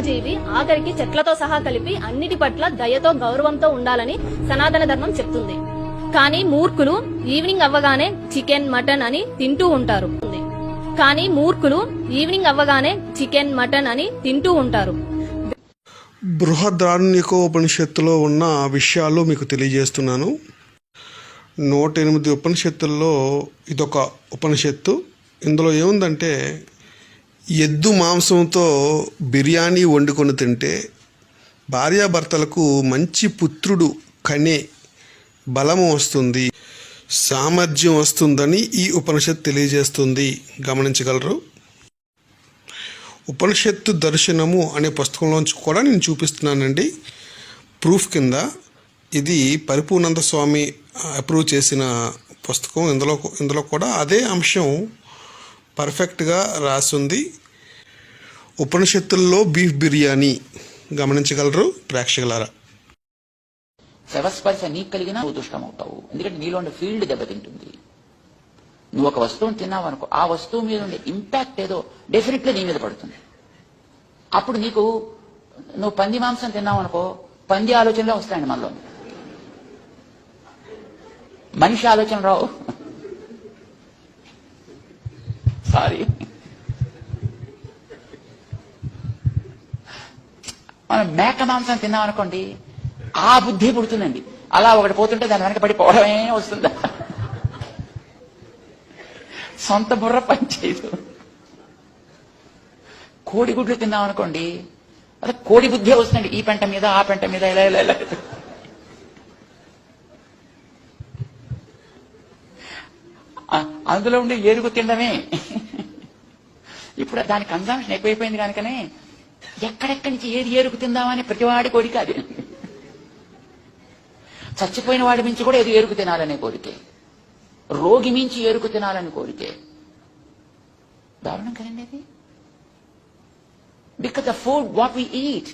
జీవి ఆఖరికి చెట్లతో సహా కలిపి అన్నిటి పట్ల దయతో గౌరవంతో ఉండాలని సనాతన ధర్మం చెప్తుంది. కానీ మూర్ఖులు ఈవినింగ్ అవ్వగానే చికెన్ మటన్ అని తింటూ ఉంటారు. బృహదారణ్యకోపనిషత్తులో ఉన్న విషయాలు మీకు తెలియజేస్తున్నాను. 108 ఉపనిషత్తుల్లో ఇదొక ఉపనిషత్తు. ఇందులో ఏముందంటే, ఎద్దు మాంసంతో బిర్యానీ వండుకొని తింటే భార్యాభర్తలకు మంచి పుత్రుడు కనే బలము వస్తుంది, సామర్థ్యం వస్తుందని ఈ ఉపనిషత్తు తెలియజేస్తుంది. గమనించగలరు. ఉపనిషత్తు దర్శనము అనే పుస్తకంలోంచి కూడా నేను చూపిస్తున్నానండి ప్రూఫ్ కింద. ఇది పరిపూర్ణానంద స్వామి అప్రూవ్ చేసిన పుస్తకం. ఇందులో కూడా అదే అంశం పర్ఫెక్ట్గా రాస్తుంది. ఉపనిషత్తుల్లో బీఫ్ బిర్యానీ గమనించగలరు ప్రేక్షకులారా. శవస్పర్శ నీకు కలిగినా నువ్వు దుష్టమవుతావు. ఎందుకంటే నీలో ఉండే ఫీల్డ్ దెబ్బతింటుంది. నువ్వు ఒక వస్తువుని తిన్నావు అనుకో, ఆ వస్తువు మీద ఉండే ఇంపాక్ట్ ఏదో డెఫినెట్లీ నీ మీద పడుతుంది. అప్పుడు నువ్వు పంది మాంసం తిన్నావు అనుకో, పంది ఆలోచనలో వస్తాయండి మనలో. మనిషి ఆలోచన రావు. సారీ, మనం మేక మాంసం తిన్నాం అనుకోండి, ఆ బుద్ధి పుడుతుందండి. అలా ఒకటి పోతుంటే దాని వెనక పడిపోవడమే వస్తుందా, సొంత బుర్ర పనిచేయదు. కోడిగుడ్లు తిన్నాం అనుకోండి, అదే కోడి బుద్ధి వస్తుందండి. ఈ పెంట మీద ఆ పెంట మీద ఇలా ఇలా ఇలా. అందులో ఉండే ఏరుగు తినడమే. ఇప్పుడు దాని కన్జంప్షన్ ఎక్కువైపోయింది కనుకనే ఎక్కడెక్కడి నుంచి ఏది ఏరుకు తిందామని ప్రతివాడి కోరిక అది. చచ్చిపోయిన వాడి మించి కూడా ఏది ఏరుకు తినాలనే కోరికే, రోగి మించి ఏరుకు తినాలని కోరికే. దారుణం కదండి అది. Because the food what we eat